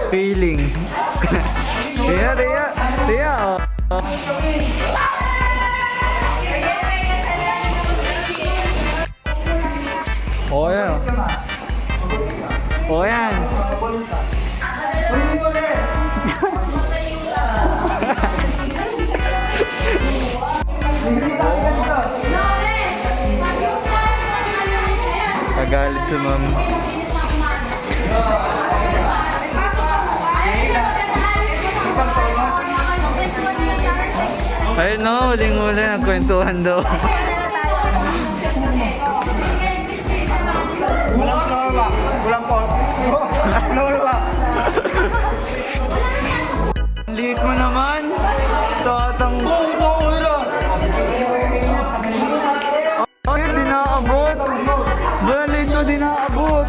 Feeling. Tia, oh. Oh, yan. Oh, yan. Nagalit si ma'am. Ayun no, huling-huli, nagkwentuhan daw. Walang floor ba? Walang floor ba? Liit mo naman. Tatang... Ay, di nakaabot. Balit mo, di nakaabot.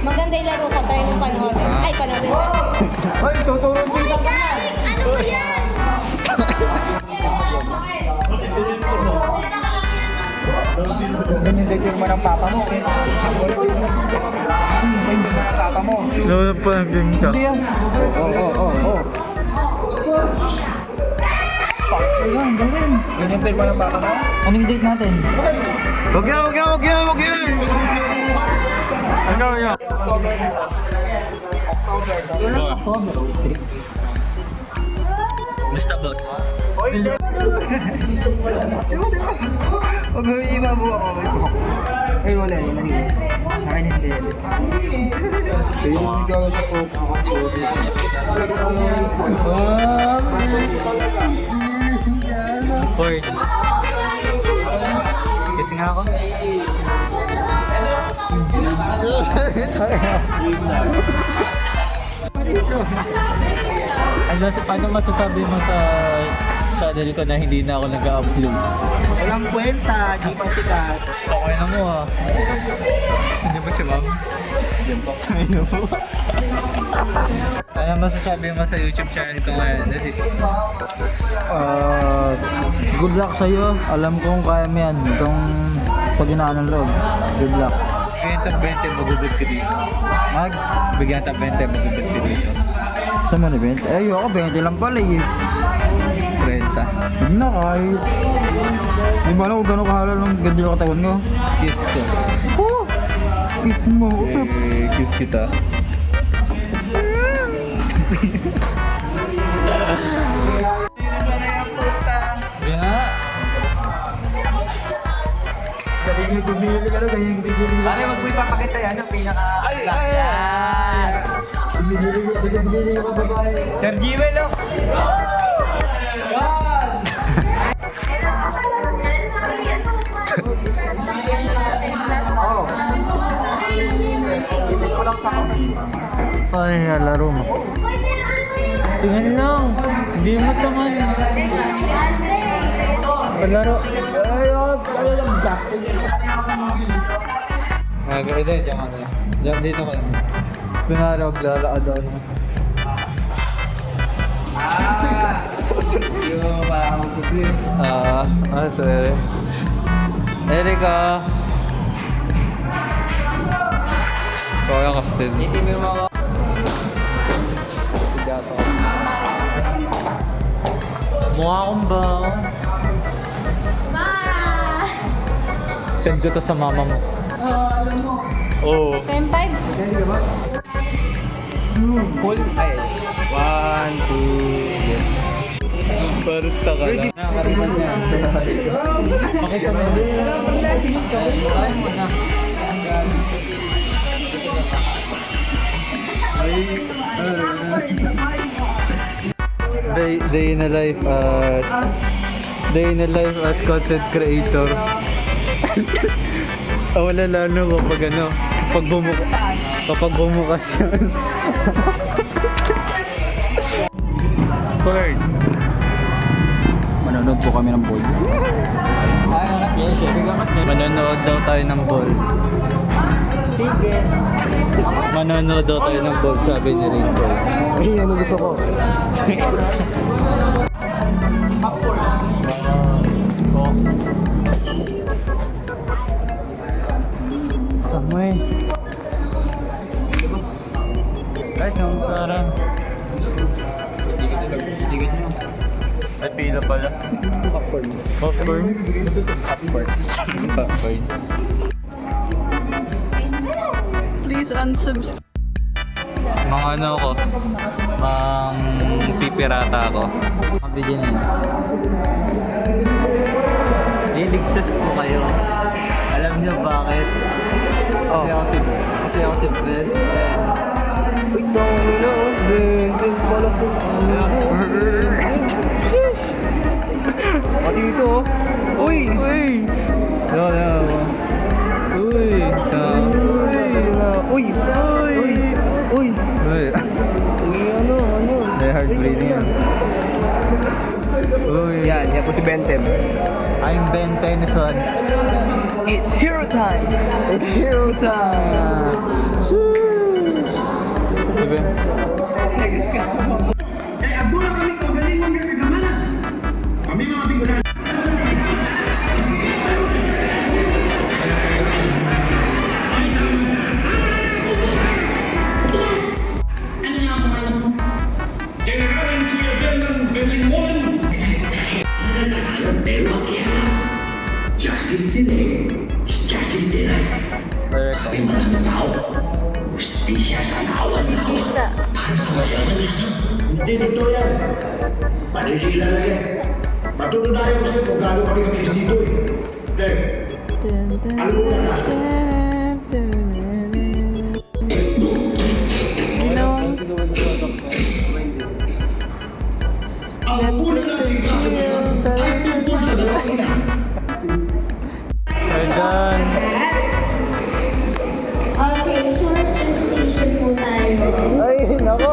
Maganda yung laro ko, try mo panoodin. Ay, panoodin ka. Ay, tuturo Oh my God! Ano ba yan? Ganyan din yung ng papa mo. Ganyan din ng papa mo. Lalo pa ng game ka. Oo. Ayun, gawin. Ganyan din ng papa mo. Anong date natin? Wag yan. Ano yan? October. Mr. Boss. Diba? Huwag mo ibabu ako. Ay, wala yun. Akin hindi. Kaya yung ikaw sa pop. Hoy. Kiss nga ako. Ano masasabi mo sa channel ko na hindi na ako nag-upload? Walang kwenta, di pa sikat. Okay na mo ah. Hindi ba si ma'am? Ano mo? Ano masasabi mo sa YouTube channel ko ngayon? Good luck sa'yo. Alam kong kaya mo yan. Itong pag-inaan ng loob. Good luck. Bigyan tag 20, magugod ka dito. Bigyan tag 20, magugod ka dito. Saan mo na 20? Eh, ayoko 20 lang pala eh. 30. Huwag na kahit. Di ba alam kung gano'ng kahalal ng ganda yung katawan ko? Kiss ko. Oh! Kiss mo. Kiss kita. Nga. Ganyan bumili ka na, ganyan bumili ka. Pare, wag mo ipapakita yan ang pinaka... Yan! Bumili ka babae. Sir Jewel, oh! Oh. Ibig ko lang sa Ay, laro mo. Tingnan lang. Hindi mo naman. Palaro. Ay, lang gasto. Ito, diyan dito ka. Pinaro, maglalakad ako naman. Sorry. Erika. Kaya ka still. Mukha akong ba? Send ko to sa mama mo. Oo. 10-5? Full. Ay. 1, 2, yes. Paruta ka lang. Nakakariman niya. Pakita mo. Ay mo na. Day in a life as content creator. Wala lalo kapag bumukas yan. Bird. Manonood po kami ng ball. Ay, angat niya. Siyempre angat niya. Manonood daw tayo ng ball. Sige. Manonood daw tayo ng ball, sabi ni Rico. Ay, ano gusto ko? Oh. Ang sarap. Ay, pila pala. Popcorn. Popcorn. Popcorn. Please unsubscribe. Mga ano ko. Mang pipirata ako. Mabigyan na. Iligtas ko kayo. Alam niyo bakit? Kasi ako si Ben. Uy, tango na. Ben, pala po. Sheesh. Pati ito. Uy. Uy! No. Uy! Uy. Uy. Uy. Uy! Ano? May heart bleeding yan. Uy! Yan po si Bentem. I'm Ben Tennyson. It's hero time! It's hero time! Diba? Justice delay, justice delay. Tapi mana tahu, justisya sana Kita. Hindi dito yan. Panilila na yan. Matulog tayo kasi kung gaano kami kami dito eh. Okay. Ginawang Netflix and chill. We're done. Okay, short presentation po tayo. Ay, nako!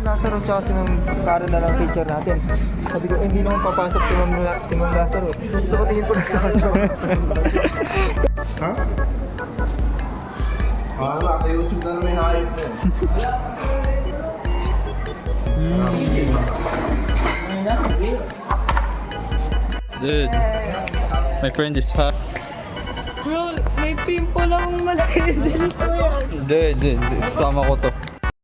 Lazaro tsaka si Ma'am Karen na lang teacher natin. Sabi ko, hindi naman papasok si Ma'am Lazaro. Gusto ko tingin ko na sa kanya. Ha? Wala, sa YouTube na naman hype mo. Dude, my friend is hot. Bro, may pimple akong malaki dito yan. Dude, sama ko to.